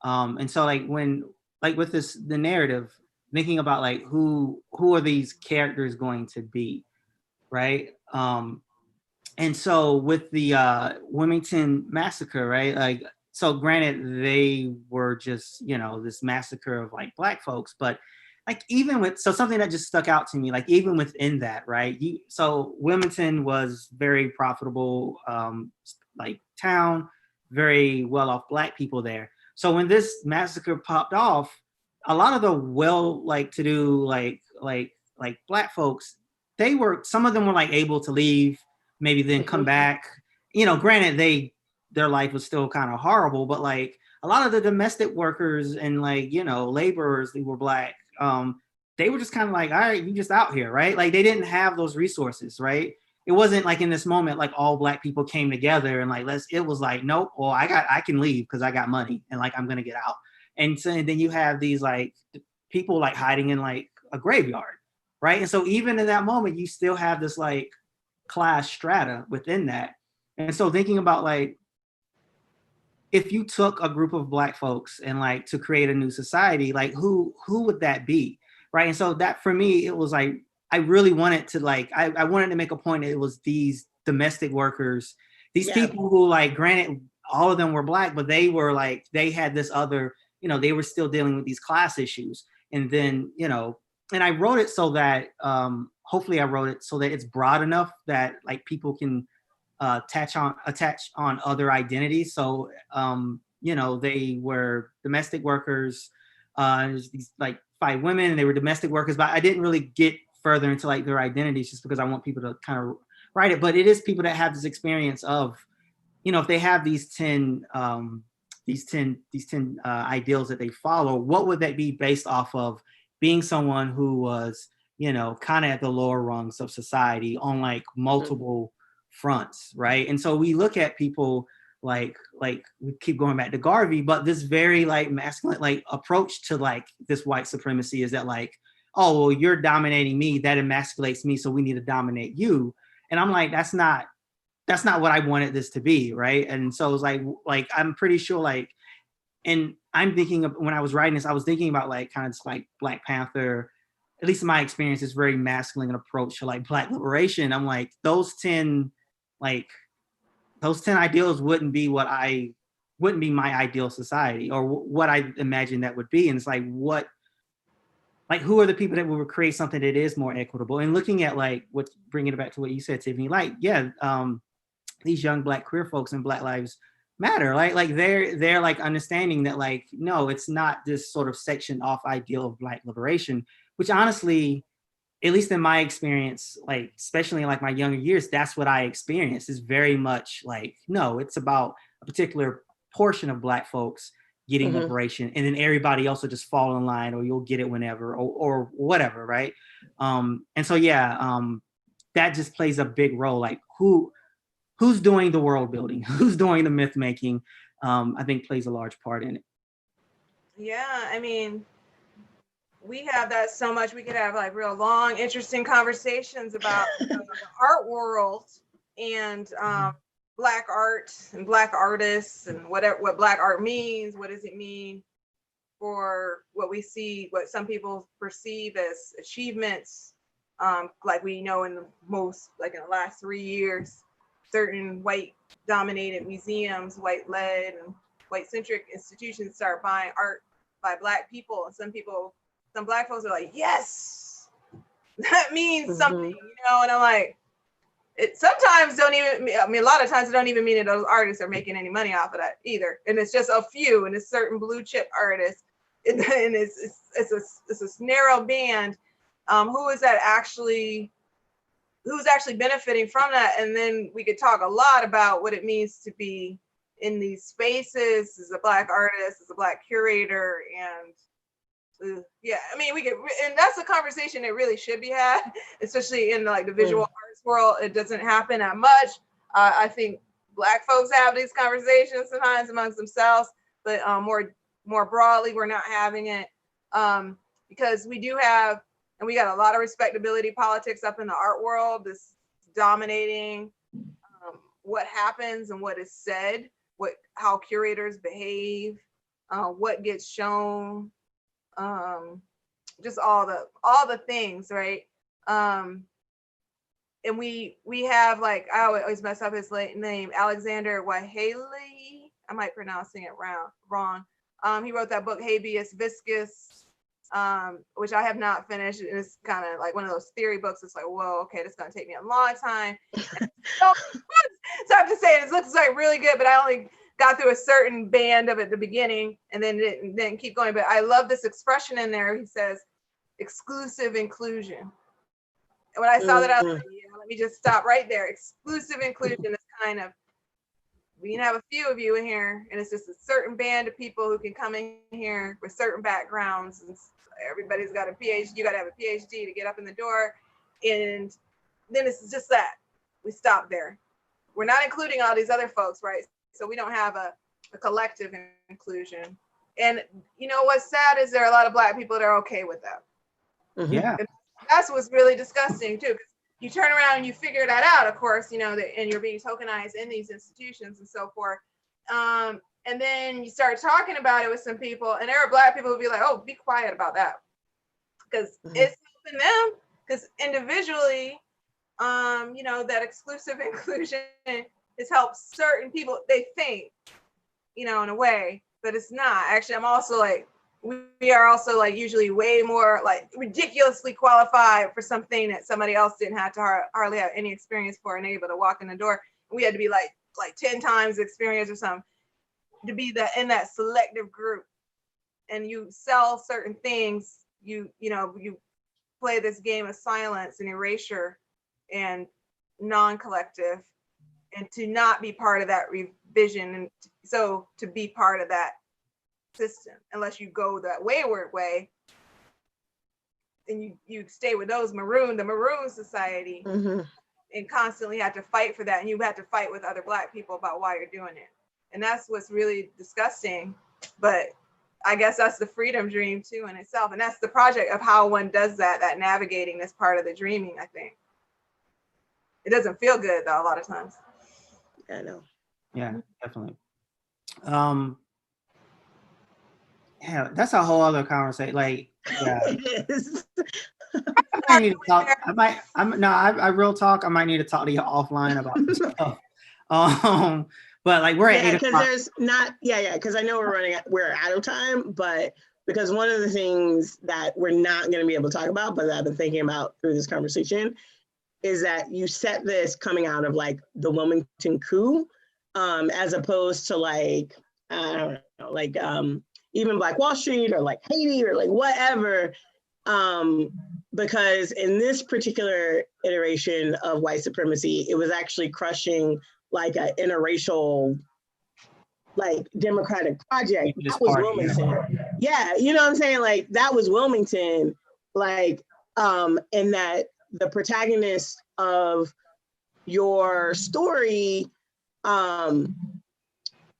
And so like when like with the narrative, thinking about like who are these characters going to be, right? And so with the Wilmington massacre, right? Like, so granted, they were just, you know, this massacre of like Black folks, but like even with, so something that just stuck out to me, like even within that, right? So Wilmington was very profitable, like town, very well-off Black people there. So when this massacre popped off, a lot of the well-to-do, like Black folks, some of them were like able to leave, maybe then come back. You know, granted, their life was still kind of horrible, but like a lot of the domestic workers and like, you know, laborers who were Black, they were just kind of like, all right, you just out here, right? Like they didn't have those resources, right? It wasn't like in this moment, like all Black people came together and like, it was like, nope, well, I can leave because I got money and like, I'm going to get out. And so and then you have these like people like hiding in like a graveyard, right? And so even in that moment, you still have this like class strata within that. And so thinking about like, if you took a group of Black folks and like to create a new society, like who would that be, right? And so that for me, it was like, I really wanted to like, I wanted to make a point that it was these domestic workers, these people who like, granted, all of them were Black, but they were like, they had this other, you know, they were still dealing with these class issues. And then, you know, and I wrote it so that, hopefully I wrote it so that it's broad enough that like people can attach on other identities. So, you know, they were domestic workers, there's these like 5 women and they were domestic workers, but I didn't really get further into like their identities just because I want people to kind of write it. But it is people that have this experience of, you know, if they have these 10 ideals that they follow, what would that be based off of being someone who was, you know, kind of at the lower rungs of society on like multiple fronts, right? And so we look at people like we keep going back to Garvey, but this very like masculine like approach to like this white supremacy is that like, oh, well, you're dominating me, that emasculates me, so we need to dominate you. And I'm like, that's not what I wanted this to be, right? And so it was like I'm pretty sure like, and I'm thinking of when I was writing this, I was thinking about like kind of like Black Panther, at least in my experience, is very masculine approach to like Black liberation. I'm like, those 10 ideals wouldn't be my ideal society or what I imagined that would be. And it's like, who are the people that will create something that is more equitable? And looking at like bringing it back to what you said, Tiffany, like, yeah, these young Black queer folks and Black Lives Matter, like they're like understanding that like, no, it's not this sort of section off ideal of Black liberation, which honestly, at least in my experience, like, especially in like my younger years, that's what I experienced is very much like, no, it's about a particular portion of Black folks getting liberation and then everybody else will just fall in line or you'll get it whenever or whatever, right? And so, yeah, that just plays a big role. Like who's doing the world building, who's doing the myth making, I think plays a large part in it. Yeah, I mean, we have that so much. We could have like real long, interesting conversations about the art world and Black art and Black artists and what Black art means. What does it mean for what we see, what some people perceive as achievements? Like we know in the last 3 years, certain white dominated museums, white led and white centric institutions start buying art by Black people. And some Black folks are like, yes, that means something, you know? And I'm like, it sometimes don't even, I mean, a lot of times it don't even mean that those artists are making any money off of that either. And it's just a few, and it's certain blue chip artists. And it's a narrow band. Who is that actually who's actually benefiting from that. And then we could talk a lot about what it means to be in these spaces as a Black artist, as a Black curator, and yeah, I mean, we could, and that's a conversation that really should be had, especially in like the visual arts world. It doesn't happen that much. I think Black folks have these conversations sometimes amongst themselves, but more broadly, we're not having it because we do have, and we got a lot of respectability politics up in the art world, this dominating what happens and what is said, how curators behave, what gets shown, just all the things, right? And we have, like, I always mess up his name, Alexander Waheli. I might pronouncing it wrong. He wrote that book Habeas Viscus, which I have not finished. It's kind of like one of those theory books. It's like, whoa, okay, this is gonna take me a long time. So I have to say, it looks like really good, but I only got through a certain band of it at the beginning and then didn't keep going. But I love this expression in there. He says, exclusive inclusion. And when I saw that, I was like, yeah, let me just stop right there. Exclusive inclusion is kind of, we can have a few of you in here, and it's just a certain band of people who can come in here with certain backgrounds, and everybody's got a PhD. You got to have a PhD to get up in the door. And then it's just that. We stop there. We're not including all these other folks, right? So we don't have a collective inclusion. And you know what's sad is there are a lot of Black people that are okay with that. Yeah. And that's what's really disgusting too. You turn around and you figure that out, of course, you know, and you're being tokenized in these institutions and so forth. And then you start talking about it with some people, and there are Black people who be like, oh, be quiet about that. Because it's helping them, because individually, you know, that exclusive inclusion has helped certain people, they think, you know, in a way, but it's not. Actually, I'm also like, we are also like usually way more like ridiculously qualified for something that somebody else didn't have to hardly have any experience for and able to walk in the door. We had to be like 10 times the experience or something to be in that selective group. And you sell certain things, you play this game of silence and erasure and non-collective, and to not be part of that revision, and so to be part of that system, unless you go that wayward way, and you stay with the Maroon Society, and constantly have to fight for that, and you have to fight with other Black people about why you're doing it, and that's what's really disgusting. But I guess that's the freedom dream too in itself, and that's the project of how one does that navigating this part of the dreaming. I think it doesn't feel good though a lot of times. I know. Yeah, definitely. Yeah, that's a whole other conversation. Like, yeah. It is. I need to talk. I real talk. I might need to talk to you offline about this stuff. But like we're at 8 because o'clock. there's not, because I know we're out of time, but because one of the things that we're not going to be able to talk about, but that I've been thinking about through this conversation, is that you set this coming out of like the Wilmington coup, as opposed to like, I don't know, like even Black Wall Street or like Haiti or like whatever, because in this particular iteration of white supremacy, it was actually crushing like an interracial, like democratic project. That was Wilmington. Yeah, you know what I'm saying? Like that was Wilmington, like, and that the protagonist of your story,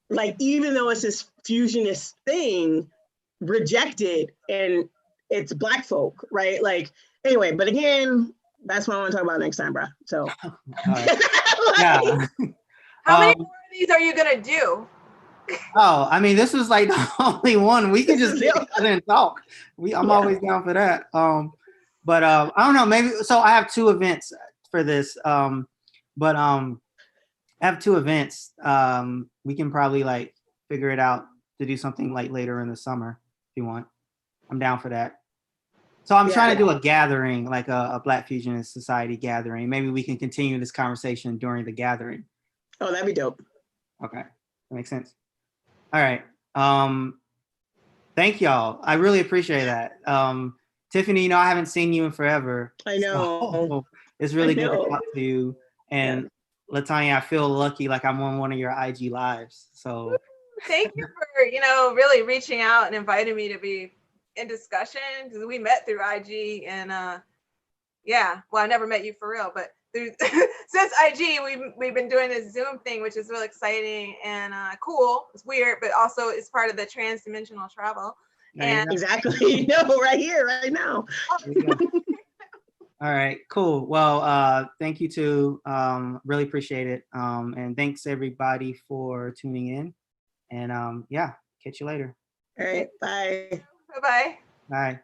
like even though it's this fusionist thing, rejected, and it's Black folk, right? Like, anyway, but again, that's what I want to talk about next time, bro. So, yeah. How many more of these are you gonna do? Oh, I mean, this was like the only one. We can just get together and talk. I'm always down for that. But I don't know, maybe, so I have 2 events for this. But I have 2 events. We can probably like figure it out to do something like later in the summer if you want. I'm down for that. So I'm trying to do a gathering, like a Black Fusionist Society gathering. Maybe we can continue this conversation during the gathering. oh, that'd be dope. Okay, that makes sense. All right. Thank y'all. I really appreciate that. Tiffany, I haven't seen you in forever. I know. So It's really I good to know. talk to you. And LaTanya, I feel lucky, like I'm on one of your IG lives. So thank you for, really reaching out and inviting me to be in discussion, because we met through IG, and well, I never met you for real, but through since IG, we've been doing this Zoom thing, which is really exciting and cool. It's weird, but also it's part of the trans-dimensional travel. And exactly, right here, right now. All right, cool. Well, thank you too. Really appreciate it. And thanks everybody for tuning in. And catch you later. All right, bye. Bye-bye. Bye.